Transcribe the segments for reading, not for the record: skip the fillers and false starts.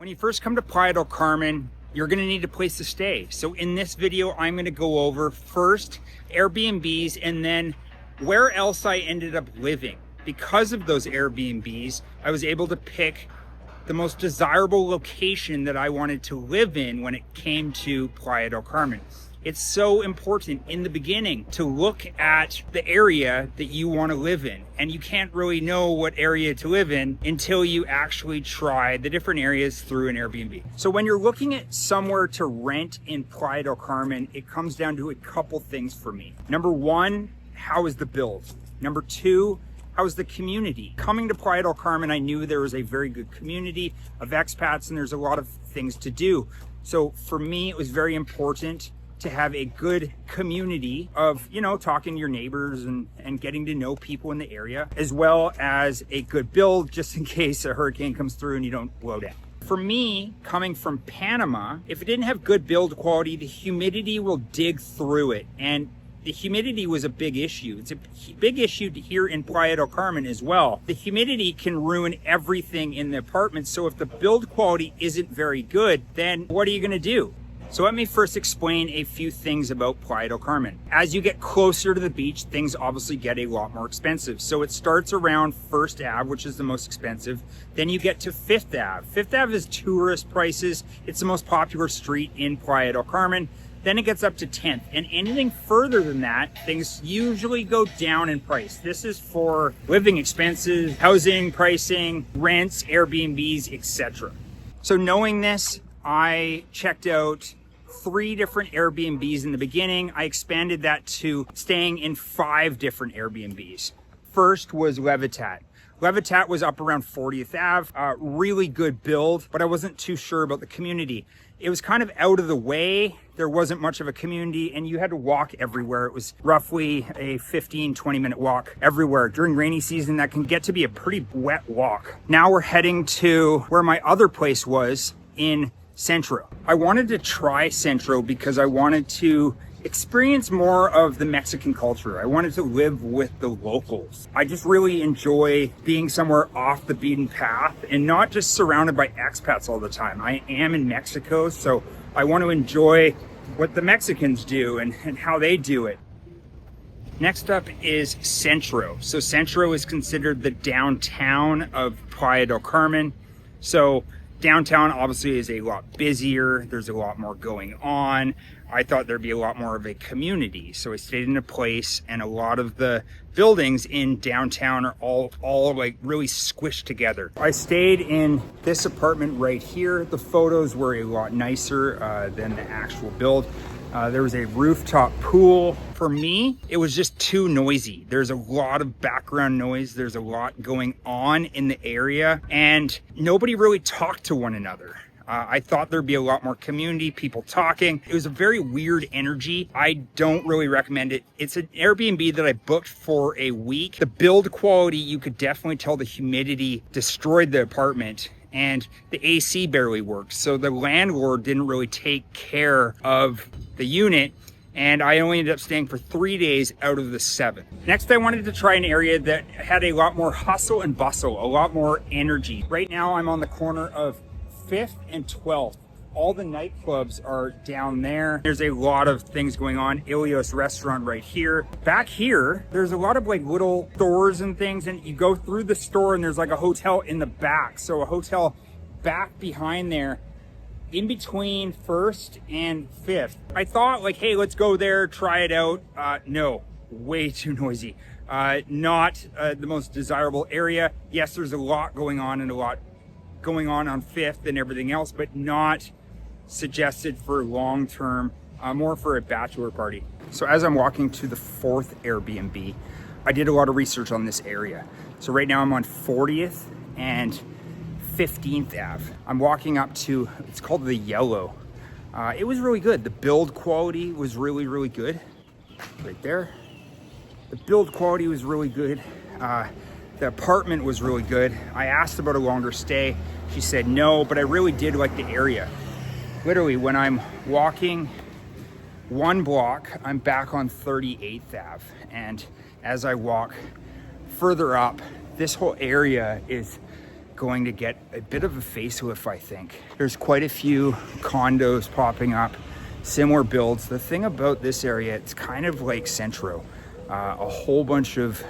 When you first come to Playa del Carmen, you're gonna need a place to stay. So in this video, I'm gonna go over first Airbnbs and then where else I ended up living. Because of those Airbnbs, I was able to pick the most desirable location that I wanted to live in when it came to Playa del Carmen. It's so important in the beginning to look at the area that you want to live in. And you can't really know what area to live in until you actually try the different areas through an Airbnb. So when you're looking at somewhere to rent in Playa del Carmen, it comes down to a couple things for me. Number one, how is the build? Number two, how's the community? Coming to Playa del Carmen, I knew there was a very good community of expats and there's a lot of things to do. So for me, it was very important to have a good community of, talking to your neighbors and getting to know people in the area, as well as a good build just in case a hurricane comes through and you don't blow down. For me, coming from Panama, if it didn't have good build quality, the humidity will dig through it. And the humidity was a big issue. It's a big issue here in Playa del Carmen as well. The humidity can ruin everything in the apartment. So if the build quality isn't very good, then what are you gonna do? So let me first explain a few things about Playa del Carmen. As you get closer to the beach, things obviously get a lot more expensive. So it starts around First Ave, which is the most expensive. Then you get to Fifth Ave. Fifth Ave is tourist prices. It's the most popular street in Playa del Carmen. Then it gets up to 10th. And anything further than that, things usually go down in price. This is for living expenses, housing, pricing, rents, Airbnbs, etc. So knowing this, I checked out 3 different Airbnbs in the beginning. I expanded that to staying in 5 different Airbnbs. First was Levitat. Levitat was up around 40th Ave, really good build, but I wasn't too sure about the community. It was kind of out of the way. There wasn't much of a community and you had to walk everywhere. It was roughly a 15-20 minute walk everywhere. During rainy season, that can get to be a pretty wet walk. Now we're heading to where my other place was in Centro. I wanted to try Centro because I wanted to experience more of the Mexican culture. I wanted to live with the locals. I just really enjoy being somewhere off the beaten path and not just surrounded by expats all the time. I am in Mexico, so I want to enjoy what the Mexicans do and how they do it. Next up is Centro. So Centro is considered the downtown of Playa del Carmen. So downtown obviously is a lot busier. There's a lot more going on. I thought there'd be a lot more of a community. So I stayed in a place and a lot of the buildings in downtown are all like really squished together. I stayed in this apartment right here. The photos were a lot nicer than the actual build. There was a rooftop pool. For me, it was just too noisy. There's a lot of background noise. There's a lot going on in the area and nobody really talked to one another. I thought there'd be a lot more community, people talking. It was a very weird energy. I don't really recommend it. It's an Airbnb that I booked for a week. The build quality, you could definitely tell the humidity destroyed the apartment and the AC barely worked. So the landlord didn't really take care of the unit and I only ended up staying for 3 days out of the 7. Next, I wanted to try an area that had a lot more hustle and bustle, a lot more energy. Right now, I'm on the corner of 5th and 12th. All the nightclubs are down there. There's a lot of things going on. Ilios restaurant right here. Back here, there's a lot of like little stores and things and you go through the store and there's like a hotel in the back. So a hotel back behind there in between 1st and 5th. I thought like, hey, let's go there, try it out. No, way too noisy. Not the most desirable area. Yes, there's a lot going on and a lot going on 5th and everything else, but not suggested for long-term, more for a bachelor party. So as I'm walking to the 4th Airbnb, I did a lot of research on this area. So right now I'm on 40th and 15th Ave. I'm walking up to, it's called the Yellow. It was really good. The build quality was really, really good. Right there. The build quality was really good. The apartment was really good. I asked about a longer stay. She said no, but I really did like the area. Literally, when I'm walking 1 block, I'm back on 38th Ave. And as I walk further up, this whole area is going to get a bit of a facelift, I think. There's quite a few condos popping up, similar builds. The thing about this area, it's kind of like Centro, a whole bunch of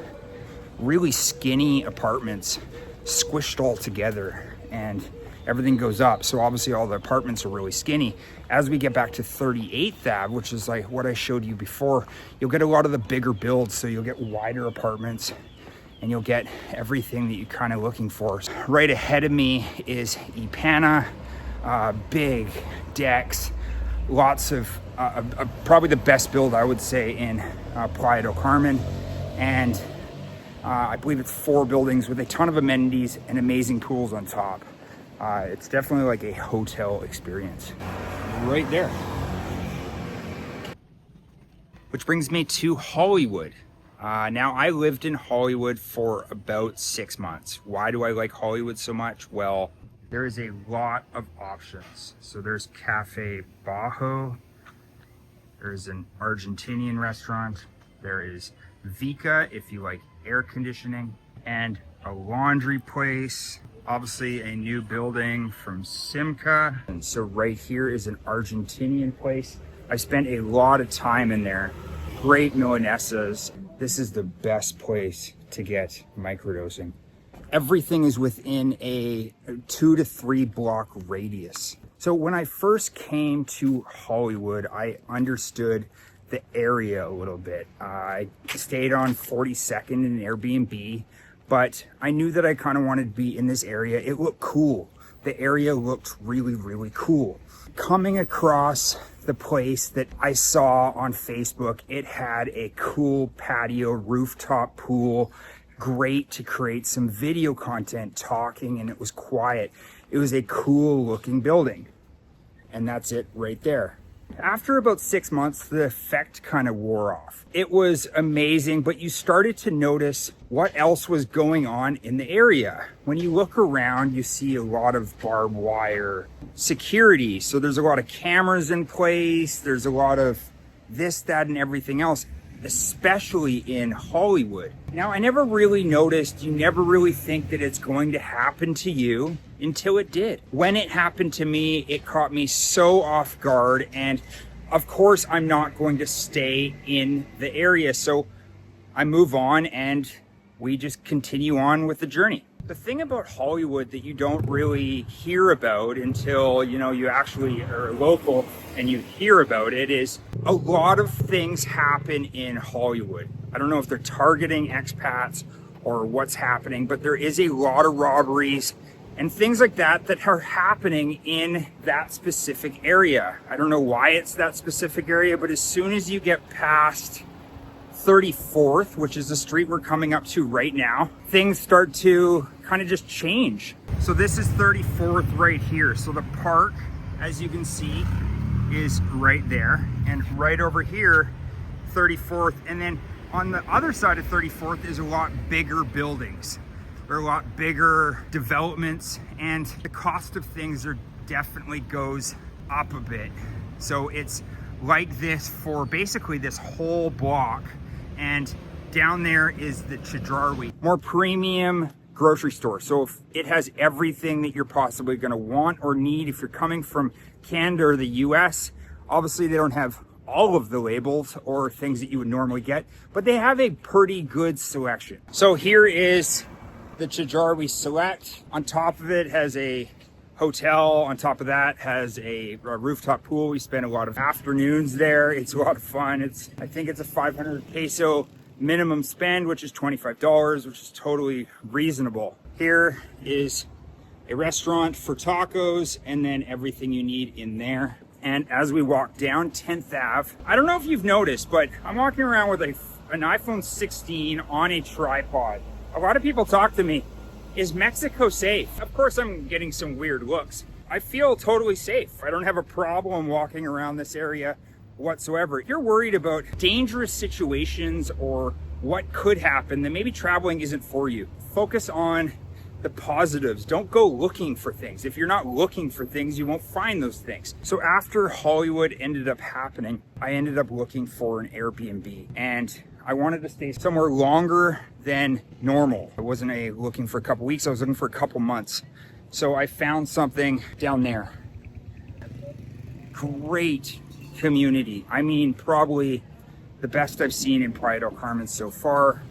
really skinny apartments squished all together, and everything goes up. So obviously all the apartments are really skinny. As we get back to 38th Ave, which is like what I showed you before, you'll get a lot of the bigger builds. So you'll get wider apartments and you'll get everything that you're kind of looking for. Right ahead of me is Ipana, big decks, lots of, probably the best build I would say in Playa del Carmen. And I believe it's 4 buildings with a ton of amenities and amazing pools on top. It's definitely like a hotel experience right there. Which brings me to Hollywood. Now, I lived in Hollywood for about 6 months. Why do I like Hollywood so much? Well, there is a lot of options. So there's Cafe Bajo. There's an Argentinian restaurant. There is Vika if you like air conditioning, and a laundry place. Obviously a new building from Simca. And so right here is an Argentinian place. I spent a lot of time in there. Great Milanesas. This is the best place to get microdosing. Everything is within a 2 to 3 block radius. So when I first came to Hollywood, I understood the area a little bit. I stayed on 42nd in an Airbnb, but I knew that I kind of wanted to be in this area. It looked cool. The area looked really, really cool. Coming across the place that I saw on Facebook, it had a cool patio, rooftop pool, great to create some video content, talking, and it was quiet. It was a cool looking building. And that's it right there. After about 6 months, the effect kind of wore off. It was amazing, but you started to notice what else was going on in the area. When you look around, you see a lot of barbed wire security. So there's a lot of cameras in place. There's a lot of this, that, and everything else, especially in Hollywood. Now, I never really noticed, you never really think that it's going to happen to you until it did. When it happened to me, it caught me so off guard. And of course, I'm not going to stay in the area. So I move on and we just continue on with the journey. The thing about Hollywood that you don't really hear about until, you actually are local and you hear about it is a lot of things happen in Hollywood. I don't know if they're targeting expats or what's happening, but there is a lot of robberies and things like that that are happening in that specific area. I don't know why it's that specific area, but as soon as you get past 34th, which is the street we're coming up to right now, things start to kind of just change. So this is 34th right here. So the park, as you can see, is right there. And right over here, 34th. And then on the other side of 34th is a lot bigger buildings. There are a lot bigger developments, and the cost of things definitely goes up a bit. So it's like this for basically this whole block. And down there is the Chedraui, more premium grocery store. So if it has everything that you're possibly going to want or need. If you're coming from Canada or the US, obviously they don't have all of the labels or things that you would normally get, but they have a pretty good selection. So here is the Chedraui Select. On top of it has a hotel. On top of that has a rooftop pool. We spent a lot of afternoons there. It's a lot of fun. I think it's a 500 peso minimum spend, which is $25, which is totally reasonable. Here is a restaurant for tacos and then everything you need in there. And as we walk down 10th Ave, I don't know if you've noticed, but I'm walking around with an iPhone 16 on a tripod. A lot of people talk to me, is Mexico safe? Of course, I'm getting some weird looks. I feel totally safe. I don't have a problem walking around this area whatsoever. If you're worried about dangerous situations or what could happen, then maybe traveling isn't for you. Focus on the positives. Don't go looking for things. If you're not looking for things, you won't find those things. So after Hollywood ended up happening, I ended up looking for an Airbnb, and I wanted to stay somewhere longer than normal. I wasn't looking for a couple weeks, I was looking for a couple months. So I found something down there. Great community. I mean, probably the best I've seen in Playa del Carmen so far.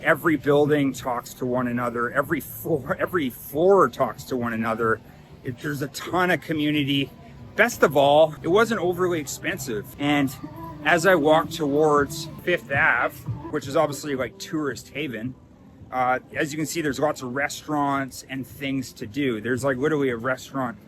Every building talks to one another. Every floor talks to one another. There's a ton of community. Best of all, it wasn't overly expensive. And as I walked towards Fifth Ave, which is obviously like tourist haven, as you can see, there's lots of restaurants and things to do. There's like literally a restaurant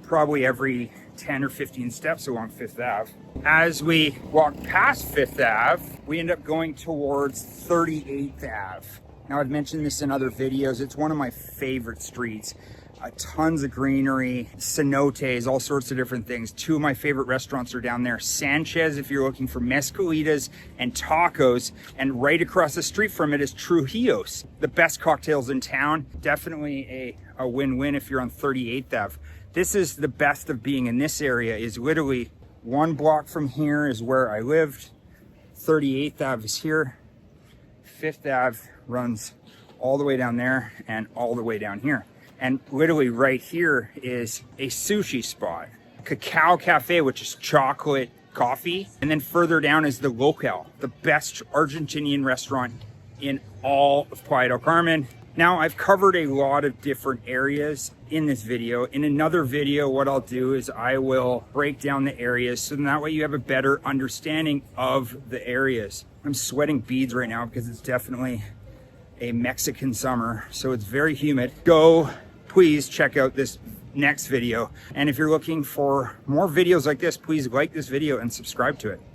probably every 10 or 15 steps along Fifth Ave. As we walk past Fifth Ave, we end up going towards 38th Ave. Now, I've mentioned this in other videos. It's one of my favorite streets. Tons of greenery, cenotes, all sorts of different things. Two of my favorite restaurants are down there. Sanchez, if you're looking for mezcalitas and tacos. And right across the street from it is Trujillo's, the best cocktails in town. Definitely a win-win if you're on 38th Ave. This is the best of being in this area, is literally one block from here is where I lived. 38th Ave is here. Fifth Ave runs all the way down there and all the way down here. And literally right here is a sushi spot. Cacao Cafe, which is chocolate coffee. And then further down is the Local, the best Argentinian restaurant in all of Playa del Carmen. Now, I've covered a lot of different areas in this video. In another video, what I'll do is I will break down the areas so that way you have a better understanding of the areas. I'm sweating beads right now because it's definitely a Mexican summer, so it's very humid. Go, please check out this next video. And if you're looking for more videos like this, please like this video and subscribe to it.